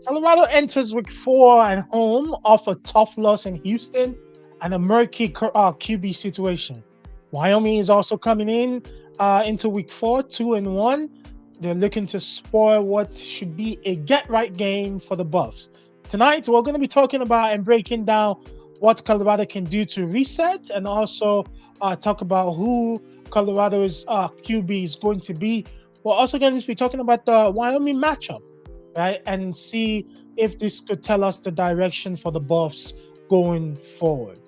Colorado enters week 4 at home off a tough loss in Houston and a murky QB situation. Wyoming is also coming in into week 4, 2-1. They're looking to spoil what should be a get-right game for the Buffs. Tonight, we're going to be talking about and breaking down what Colorado can do to reset and also talk about who Colorado's QB is going to be. We're also going to be talking about the Wyoming matchup, right? And see if this could tell us the direction for the Buffs going forward.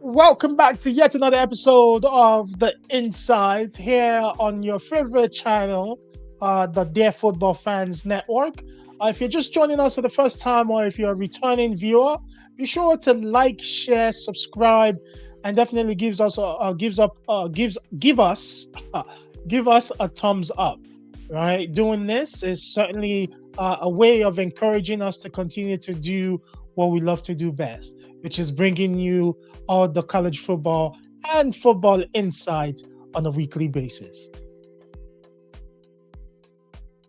Welcome back to yet another episode of The Inside here on your favorite channel, the Dear Football Fans Network. If you're just joining us for the first time or if you're a returning viewer, be sure to like, share, subscribe, and definitely give us a thumbs up. Right, doing this is certainly a way of encouraging us to continue to do what we love to do best, which is bringing you all the college football and football insight on a weekly basis.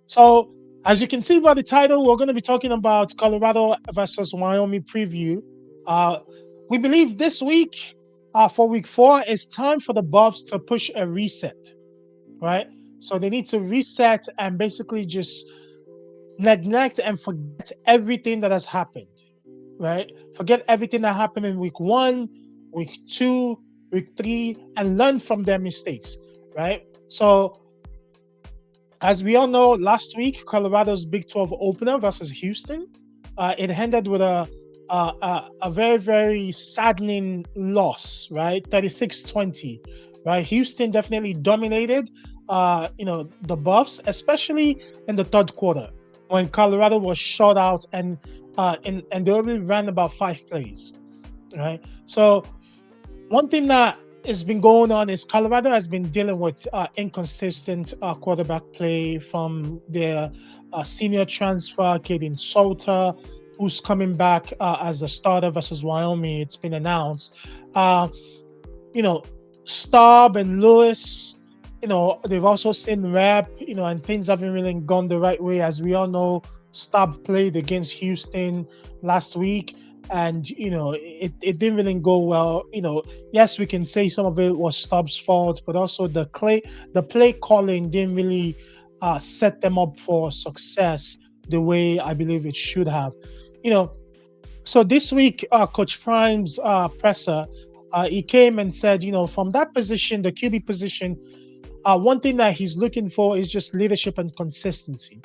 So, as you can see by the title, we're going to be talking about Colorado versus Wyoming preview. We believe this week, for week 4, it's time for the Buffs to push a reset, right? So they need to reset and basically just neglect and forget everything that has happened, right? Forget everything that happened in week 1, week 2, week 3, and learn from their mistakes, right? So, as we all know, last week, Colorado's Big 12 opener versus Houston, it ended with a very, very saddening loss, right? 36-20, right? Houston definitely dominated, the Buffs, especially in the third quarter when Colorado was shut out and they only ran about 5 plays, right? So one thing that has been going on is Colorado has been dealing with inconsistent quarterback play from their senior transfer, Kaidon Salter, who's coming back as a starter versus Wyoming. It's been announced. Staub and Lewis, they've also seen rep, and things haven't really gone the right way. As we all know, Staub played against Houston last week, and it didn't really go well. Yes, we can say some of it was Staub's fault, but also the play calling didn't really set them up for success the way I believe it should have. So this week, Coach Prime's presser, he came and said, from that position, the QB position, one thing that he's looking for is just leadership and consistency,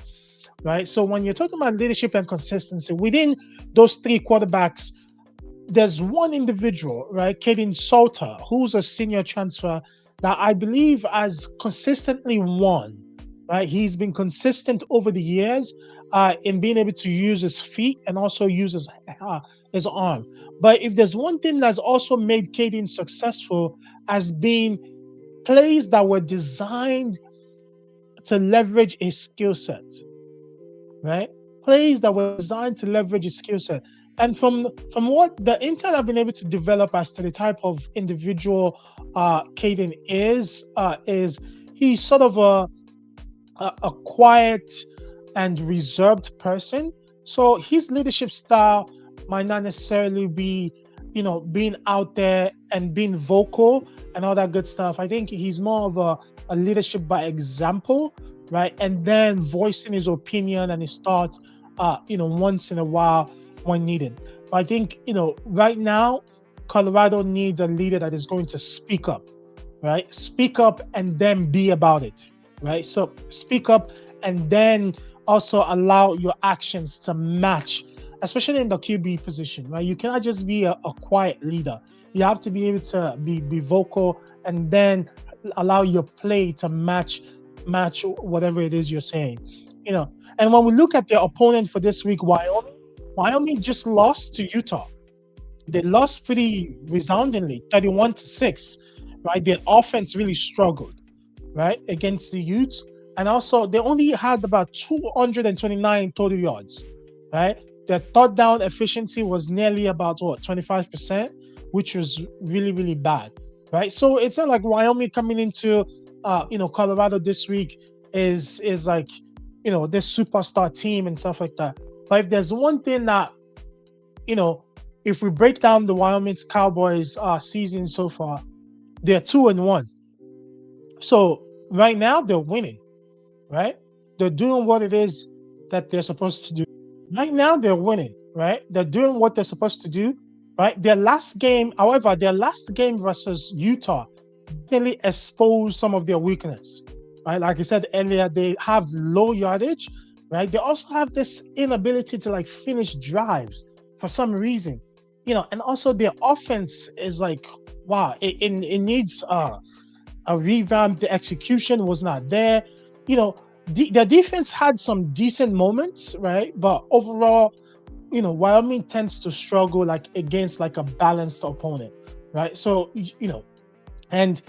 right? So when you're talking about leadership and consistency, within those 3 quarterbacks, there's one individual, right, Kaidon Salter, who's a senior transfer that I believe has consistently won, right? He's been consistent over the years in being able to use his feet and also use his arm. But if there's one thing that's also made Kaidon successful, has been plays that were designed to leverage a skill set, right? Plays that were designed to leverage a skill set. And from what the insight I've been able to develop as to the type of individual Kaidon is he's sort of a quiet and reserved person. So his leadership style might not necessarily be, being out there and being vocal and all that good stuff. I think he's more of a leadership by example, right? And then voicing his opinion and his thoughts, once in a while when needed. But I think, right now, Colorado needs a leader that is going to speak up, right? Speak up and then be about it, right? So speak up and then also allow your actions to match, especially in the QB position, right? You cannot just be a quiet leader. You have to be able to be vocal and then allow your play to match whatever it is you're saying. You know, and when we look at their opponent for this week, Wyoming just lost to Utah. They lost pretty resoundingly, 31-6, right? Their offense really struggled, right, against the Utes. And also, they only had about 229 total yards, right? Their third down efficiency was nearly about what, 25%, which was really, really bad, right? So it's not like Wyoming coming into, Colorado this week is like, this superstar team and stuff like that. But if there's one thing that, you know, if we break down the Wyoming's Cowboys season so far, they're 2-1. So right now they're winning, right? They're doing what it is that they're supposed to do. Right now they're winning, right? They're doing what they're supposed to do, right? Their last game versus Utah definitely exposed some of their weakness, right? Like I said earlier, they have low yardage, right? They also have this inability to like finish drives for some reason, and also their offense is like, wow, it needs a revamp. The execution was not there. Their defense had some decent moments, right? But overall, Wyoming tends to struggle like against like a balanced opponent, right? So, and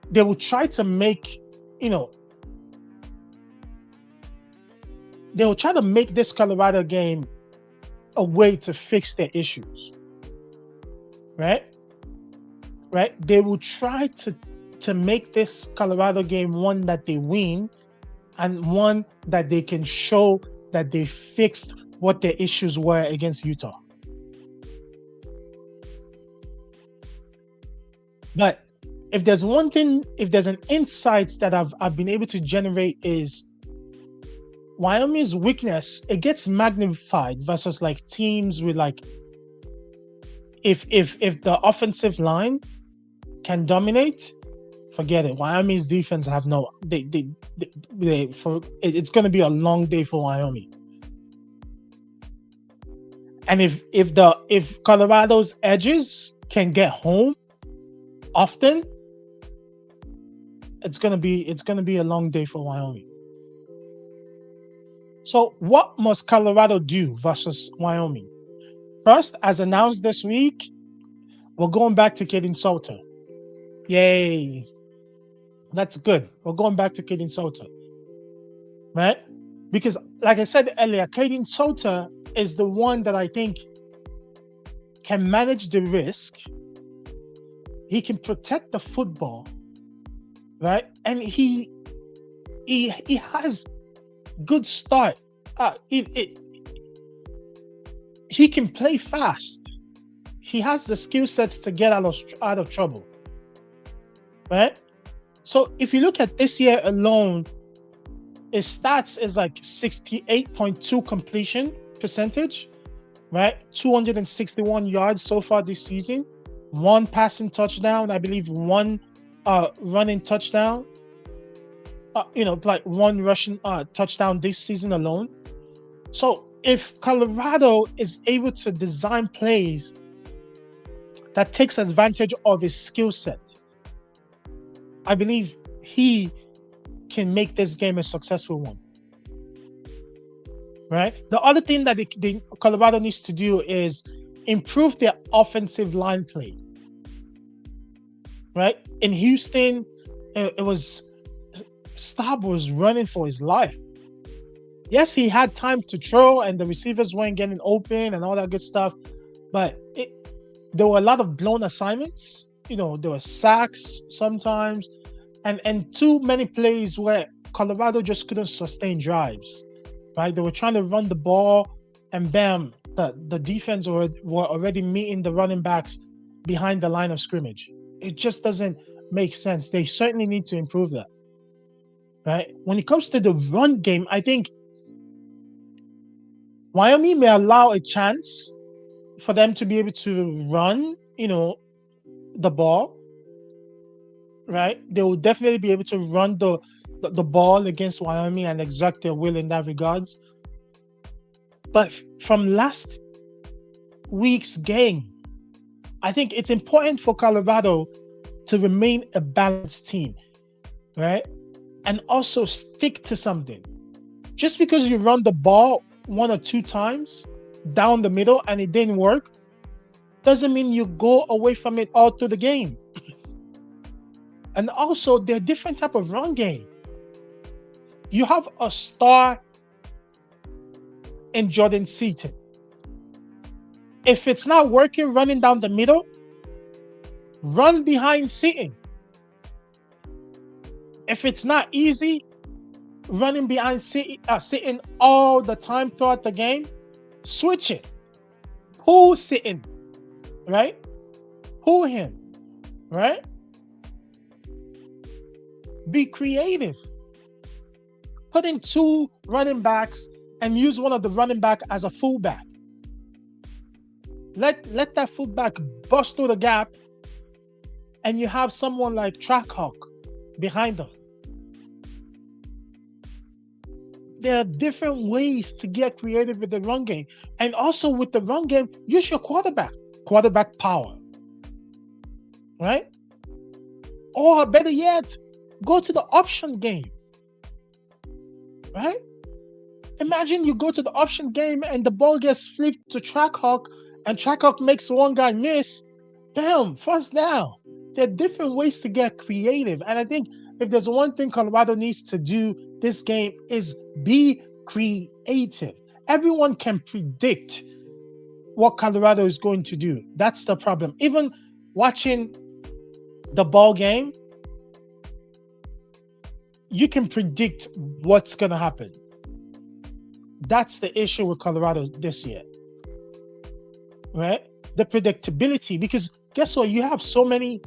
they will try to make, they will try to make this Colorado game a way to fix their issues, right? Right? They will try to make this Colorado game one that they win and one that they can show that they fixed what their issues were against Utah. But if there's one thing, if there's an insight that I've been able to generate is Wyoming's weakness, it gets magnified versus like teams with like if the offensive line can dominate, forget it. Wyoming's defense have no it's going to be a long day for Wyoming. And if Colorado's edges can get home often, it's gonna be a long day for Wyoming. So what must Colorado do versus Wyoming? First, as announced this week, we're going back to Kaidon Salter. Yay. That's good. We're going back to Kaidon Salter. Right? Because like I said earlier, Kaidon Salter is the one that I think can manage the risk. He can protect the football, right? And he has good start. He can play fast. He has the skill sets to get out of trouble, right? So if you look at this year alone, his stats is like 68.2 completion percentage, right? 261 yards so far this season, 1 passing touchdown, I believe 1 running touchdown, like 1 rushing touchdown this season alone. So if Colorado is able to design plays that takes advantage of his skill set, I believe he can make this game a successful one. Right? The other thing that the Colorado needs to do is improve their offensive line play. Right? In Houston, it was Staub was running for his life. Yes, he had time to throw and the receivers weren't getting open and all that good stuff, but there were a lot of blown assignments. There were sacks sometimes, and too many plays where Colorado just couldn't sustain drives. Right? They were trying to run the ball, and bam, the defense were already meeting the running backs behind the line of scrimmage. It just doesn't make sense. They certainly need to improve that. Right? When it comes to the run game, I think Wyoming may allow a chance for them to be able to run, the ball. Right? They will definitely be able to run the the ball against Wyoming and exert their will in that regards. But from last week's game, I think it's important for Colorado to remain a balanced team, right? And also stick to something. Just because you run the ball one or two times down the middle and it didn't work, doesn't mean you go away from it all through the game. And also, there are different type of run game. You have a star in Jordan Seaton. If it's not working running down the middle, run behind Seaton. If it's not easy running behind Seaton all the time throughout the game, switch it. Pull Seaton, right? Pull him, right? Be creative. Put in two running backs and use one of the running back as a fullback. Let that fullback bust through the gap, and you have someone like Trackhawk behind them. There are different ways to get creative with the run game. And also with the run game, use your quarterback power, right? Or better yet, go to the option game, right? Imagine you go to the option game and the ball gets flipped to Trackhawk and Trackhawk makes one guy miss. Bam, first down. There are different ways to get creative. And I think if there's one thing Colorado needs to do this game is be creative. Everyone can predict what Colorado is going to do. That's the problem. Even watching the ball game, you can predict what's going to happen. That's the issue with Colorado this year, right? The predictability, because guess what? You have so many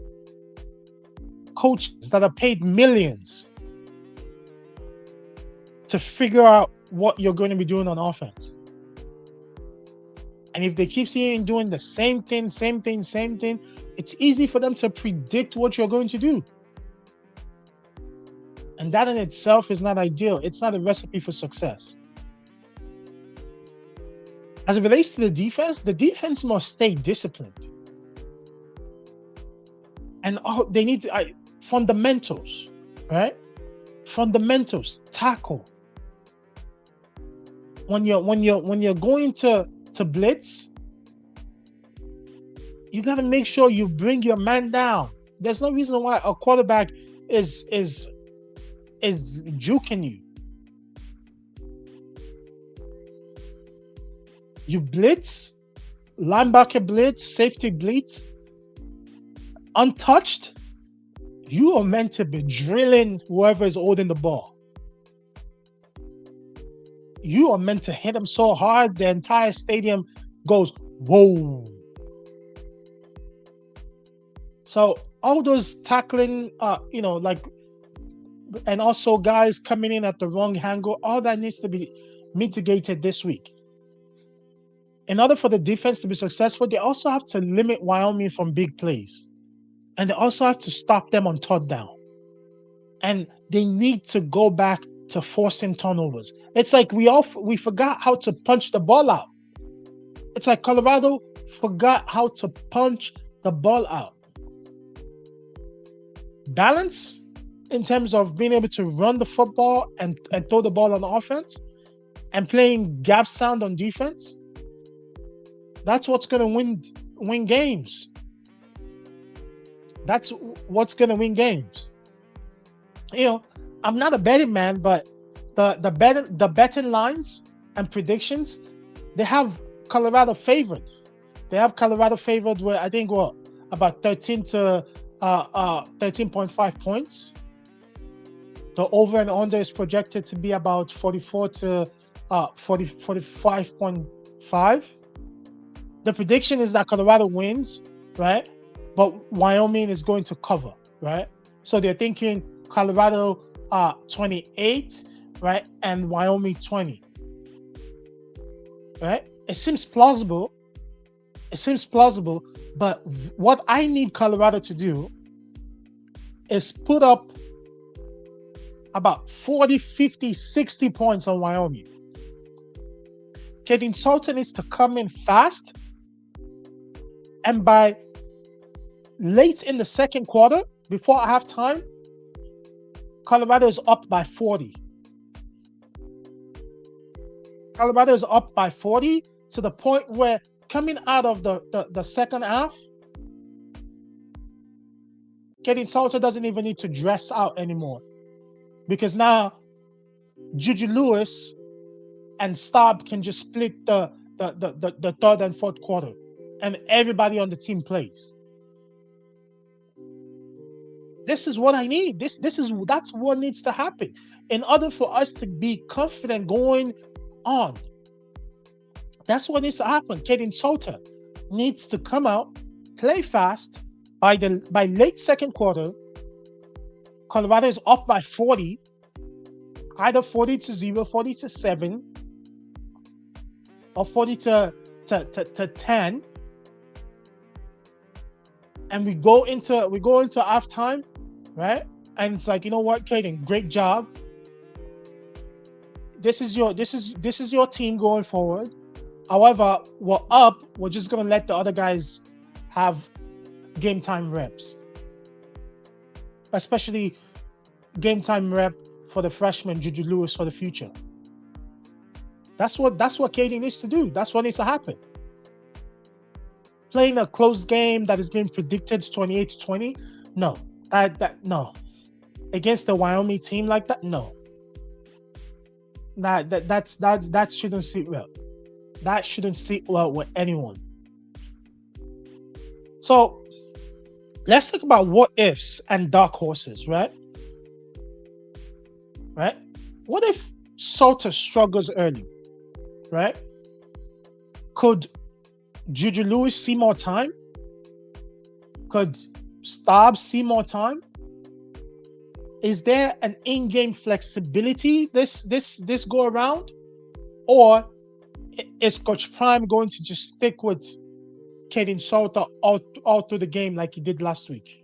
coaches that are paid millions to figure out what you're going to be doing on offense. And if they keep seeing you doing the same thing, it's easy for them to predict what you're going to do. And that in itself is not ideal. It's not a recipe for success. As it relates to the defense must stay disciplined. And they need to, fundamentals, right? Fundamentals, tackle. When you're going to blitz, you got to make sure you bring your man down. There's no reason why a quarterback is juking you. You blitz, linebacker blitz, safety blitz, untouched, you are meant to be drilling whoever is holding the ball. You are meant to hit them so hard the entire stadium goes, whoa. So all those tackling, and also guys coming in at the wrong angle, all that needs to be mitigated this week. In order for the defense to be successful, they also have to limit Wyoming from big plays. And they also have to stop them on third down. And they need to go back to forcing turnovers. It's like we forgot how to punch the ball out. It's like Colorado forgot how to punch the ball out. Balance in terms of being able to run the football and throw the ball on offense and playing gap sound on defense. That's what's going to win games. That's what's going to win games. I'm not a betting man, but the betting lines and predictions, they have Colorado favored. They have Colorado favored with, I think, about 13 to 13.5 points. The over and under is projected to be about 44 to 45.5. The prediction is that Colorado wins, right? But Wyoming is going to cover, right? So they're thinking Colorado 28, right? And Wyoming 20, right? It seems plausible. But what I need Colorado to do is put up about 40, 50, 60 points on Wyoming. Kaidon Salter needs to come in fast, and by late in the second quarter, before halftime, Colorado is up by 40. Colorado is up by 40 to the point where coming out of the second half, Kaidon Salter doesn't even need to dress out anymore, because now Juju Lewis and Staub can just split the third and fourth quarter, and everybody on the team plays. This is what I need. That's what needs to happen in order for us to be confident going on. That's what needs to happen. Kaidon Salter needs to come out, play fast. By late second quarter, Colorado is up by 40, either 40-0, 40-7, or 40-10, and we go into halftime, right? And it's like, you know what, Kaidon, great job. This is your team going forward. However, we're up. We're just gonna let the other guys have game time reps, especially game time rep for the freshman Juju Lewis for the future. That's what Kaidon needs to do. That's what needs to happen. Playing a close game that is being predicted 28-20, no. No. Against the Wyoming team like that, no. That shouldn't sit well. That shouldn't sit well with anyone. So let's talk about what ifs and dark horses, right? Right? What if Salter struggles early, right? Could Juju Lewis see more time? Could Staub see more time? Is there an in-game flexibility this go around? Or is Coach Prime going to just stick with Kaidon Salter all through the game like he did last week?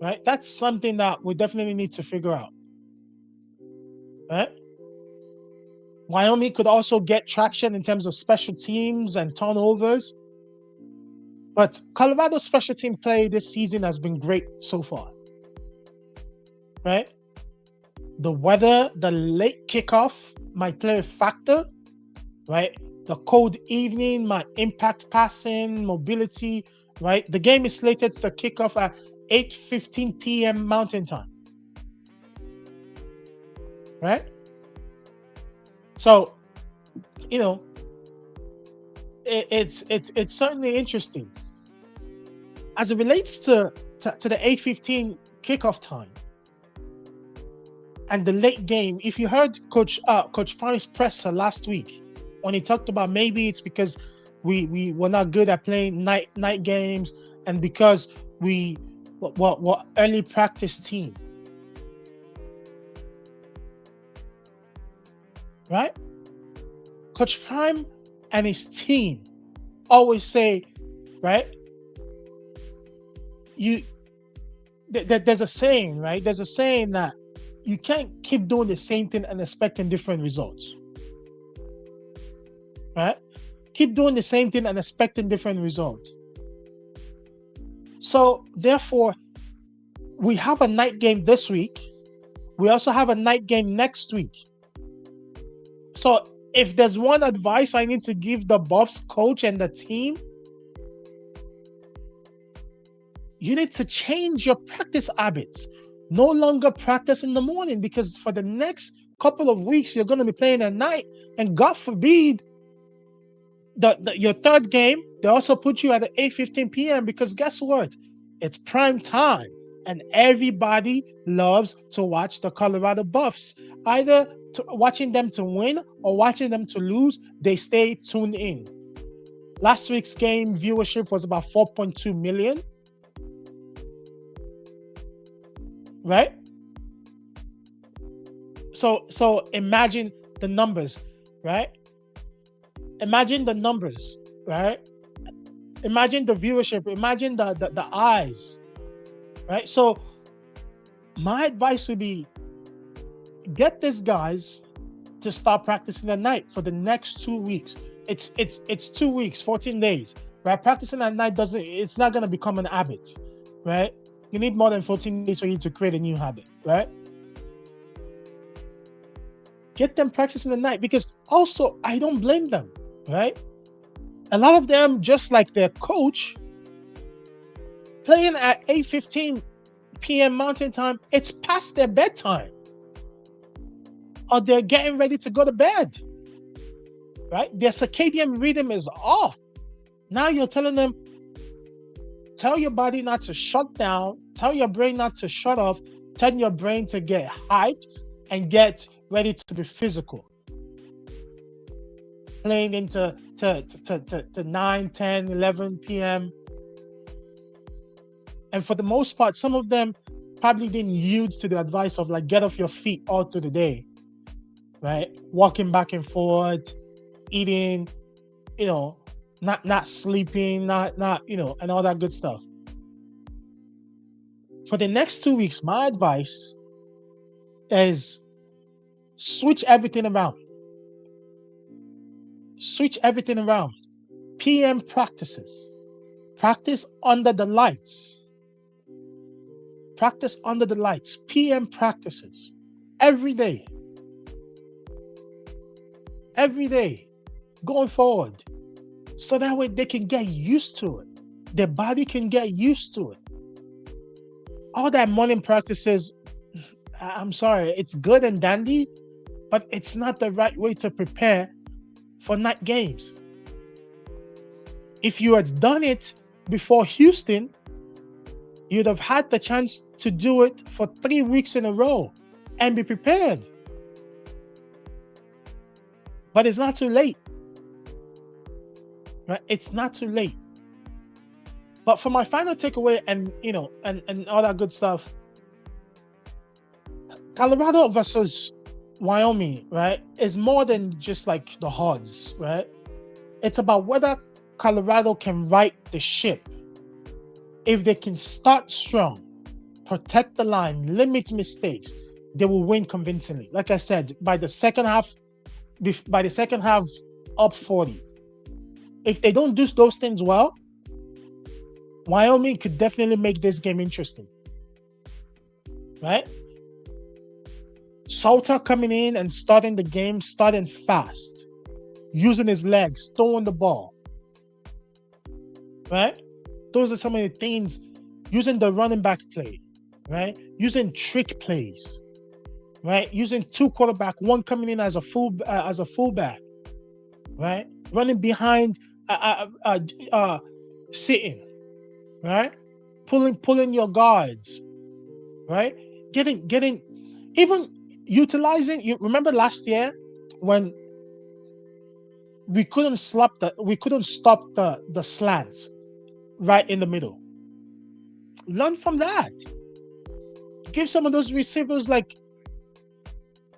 Right? That's something that we definitely need to figure out. Right? Wyoming could also get traction in terms of special teams and turnovers. But Colorado's special team play this season has been great so far. Right? The weather, the late kickoff might play a factor. Right? The cold evening might impact passing, mobility. Right? The game is slated to kick off at 8:15 p.m. Mountain Time. Right? So, you know, it's certainly interesting. As it relates to the 8:15 kickoff time and the late game, if you heard Coach Prime's presser last week when he talked about maybe it's because we were not good at playing night games and because we're early practice team. Right? Coach Prime and his team always say, right? There's a saying, right? There's a saying that you can't keep doing the same thing and expecting different results. Right? Keep doing the same thing and expecting different results. So therefore, we have a night game this week. We also have a night game next week. So if there's one advice I need to give the Buffs coach and the team, you need to change your practice habits. No longer practice in the morning, because for the next couple of weeks, you're going to be playing at night. And God forbid, your third game, they also put you at 8:15 p.m. because guess what? It's prime time. And everybody loves to watch the Colorado Buffs. Either watching them to win or watching them to lose, they stay tuned in. Last week's game viewership was about 4.2 million. Right? So imagine the numbers, right? Imagine the numbers, right? Imagine the viewership. Imagine the eyes, right? So My advice would be get these guys to start practicing at night for the next 2 weeks. It's 2 weeks, 14 days. Right? Practicing at night it's not gonna become an habit, right? You need more than 14 days for you to create a new habit, right? Get them practicing at night, because also I don't blame them, right? A lot of them, just like their coach, playing at 8:15 p.m. Mountain Time, it's past their bedtime, or they're getting ready to go to bed, right? Their circadian rhythm is off. Now you're telling them, tell your body not to shut down, tell your brain not to shut off, tell your brain to get hyped and get ready to be physical. Playing into to 9, 10, 11 p.m. And for the most part, some of them probably didn't yield to the advice of, like, get off your feet all through the day, right? Walking back and forth, eating, not sleeping, not and all that good stuff. For the next 2 weeks, my advice is switch everything around. Switch everything around. PM practices. Practice under the lights. Practice under the lights. PM practices. Every day. Every day. Going forward. So that way they can get used to it. Their body can get used to it. All that morning practices, I'm sorry, it's good and dandy, but it's not the right way to prepare for night games. If you had done it before Houston, you'd have had the chance to do it for 3 weeks in a row and be prepared. But it's not too late. Right? It's not too late. But for my final takeaway and all that good stuff, Colorado versus Wyoming, right, is more than just like the odds, right? It's about whether Colorado can right the ship. If they can start strong, protect the line, limit mistakes, they will win convincingly. Like I said, by the second half, up 40. If they don't do those things well, Wyoming could definitely make this game interesting, right? Salter coming in and starting the game, starting fast, using his legs, throwing the ball, right? Those are some of the things, using the running back play, right? Using trick plays, right? Using two quarterback, one coming in as a fullback, right? Running behind, sitting, right? Pulling your guards, right? Getting, even utilizing. You remember last year when we couldn't stop the slants right in the middle. Learn from that. Give some of those receivers like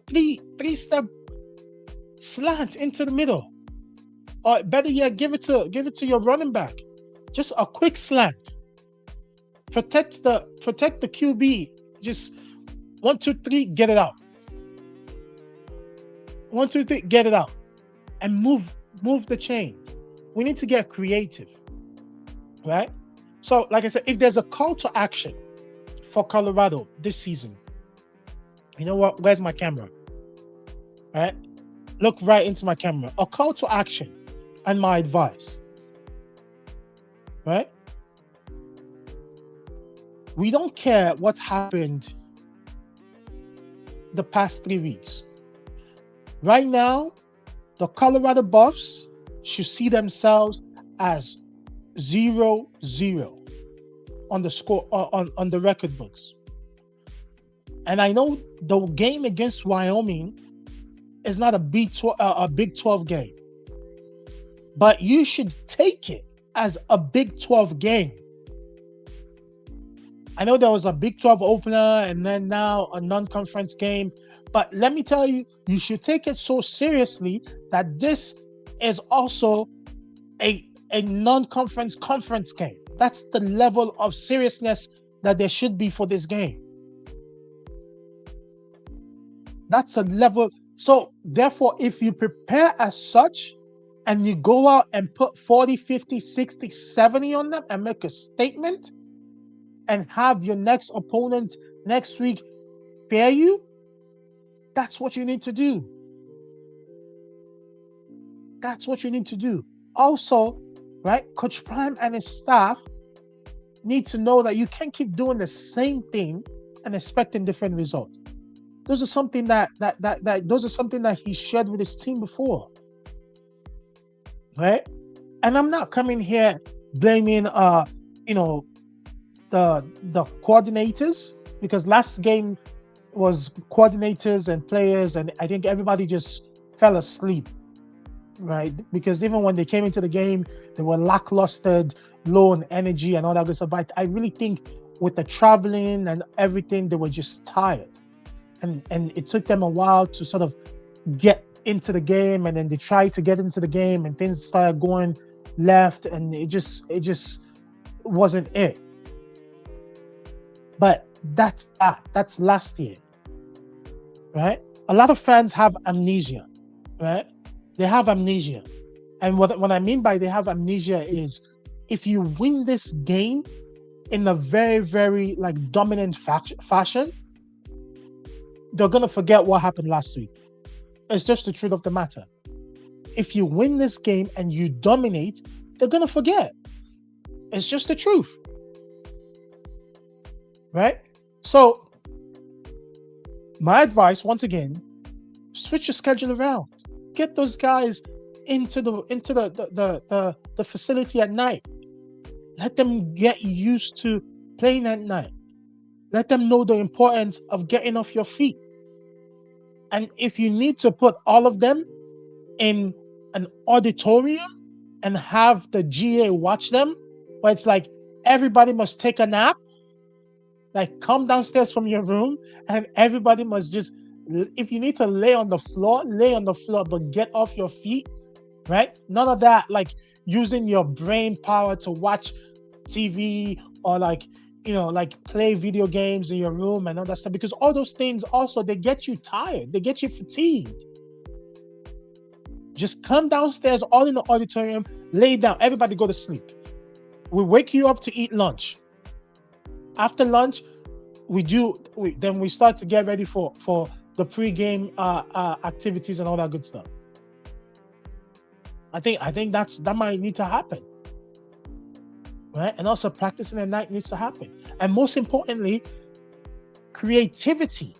three-step slant into the middle, or better yet, give it to your running back. Just a quick slant. Protect the QB. Just 1, 2, 3, get it out. 1, 2, 3, get it out, and move the chains. We need to get creative, right? So, like I said, if there's a call to action for Colorado this season, you know what? Where's my camera? Right? Look right into my camera. A call to action and my advice. Right? We don't care what happened the past 3 weeks. Right now, the Colorado Buffs should see themselves as 0-0 on the score, on the record books. And I know the game against Wyoming is not a Big 12 game, but you should take it as a Big 12 game. I know there was a Big 12 opener and then now a non-conference game, but let me tell you, you should take it so seriously that this is also a non-conference conference game. That's the level of seriousness that there should be for this game. That's a level. So therefore, if you prepare as such and you go out and put 40, 50, 60, 70 on them and make a statement and have your next opponent next week fear you, that's what you need to do. That's what you need to do. Also, right, Coach Prime and his staff need to know that you can't keep doing the same thing and expecting different results. Those are something that he shared with his team before. Right? And I'm not coming here blaming the coordinators, because last game was coordinators and players, and I think everybody just fell asleep, right? Because even when they came into the game, they were lackluster, low on energy and all that good stuff. But I really think with the traveling and everything, they were just tired. And it took them a while to sort of get into the game, and then they tried to get into the game and things started going left, and it just wasn't it. But that's last year, right? A lot of fans have amnesia, right? They have amnesia. And what I mean by they have amnesia is, if you win this game in a very, very dominant fashion, they're going to forget what happened last week. It's just the truth of the matter. If you win this game and you dominate, they're going to forget. It's just the truth. Right? So, my advice, once again, switch your schedule around. Get those guys into the facility at night. Let them get used to playing at night. Let them know the importance of getting off your feet. And if you need to put all of them in an auditorium and have the GA watch them, where it's like everybody must take a nap, like come downstairs from your room and everybody must just, if you need to lay on the floor, but get off your feet, right? None of that like using your brain power to watch TV or play video games in your room and all that stuff, because all those things also, they get you tired, they get you fatigued. Just come downstairs, all in the auditorium, lay down, everybody go to sleep. We wake you up to eat lunch. After lunch, then we start to get ready for the pre-game activities and all that good stuff. I think that might need to happen. Right? And also practicing at night needs to happen. And most importantly, creativity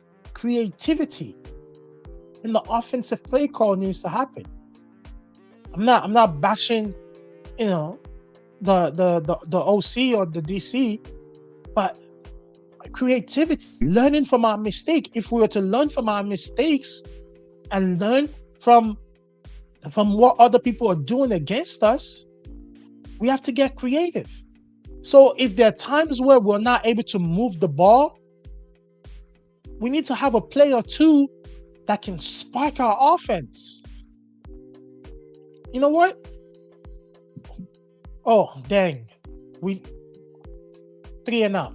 in the offensive play call needs to happen. I'm not bashing, the OC or the DC, but creativity, learning from our mistake. If we were to learn from our mistakes and learn from what other people are doing against us, we have to get creative. So if there are times where we're not able to move the ball, we need to have a play or two that can spark our offense. You know what? Oh, dang. We 3 and out.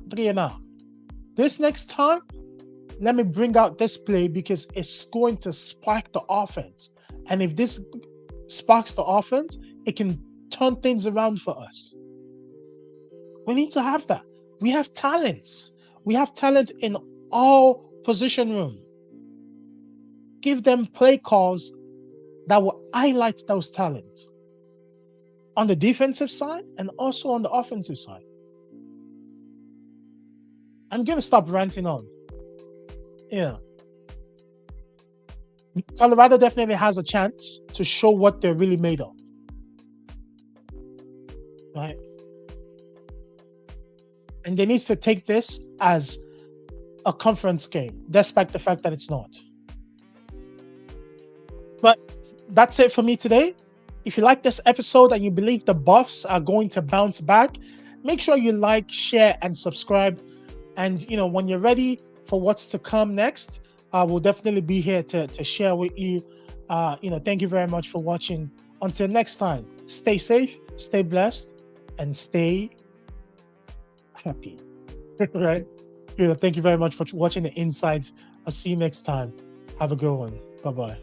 This next time, let me bring out this play because it's going to spark the offense. And if this sparks the offense, it can turn things around for us. We need to have that. We have talents. We have talent in all position room. Give them play calls that will highlight those talents on the defensive side and also on the offensive side. I'm going to stop ranting on. Yeah. Colorado definitely has a chance to show what they're really made of. Right? And they need to take this as a conference game, despite the fact that it's not. But that's it for me today. If you like this episode and you believe the Buffs are going to bounce back, make sure you like, share, and subscribe. And, when you're ready for what's to come next, we'll definitely be here to share with you. Thank you very much for watching. Until next time, stay safe, stay blessed, and stay happy. Right? Thank you very much for watching the Insights. I'll see you next time. Have a good one. Bye bye.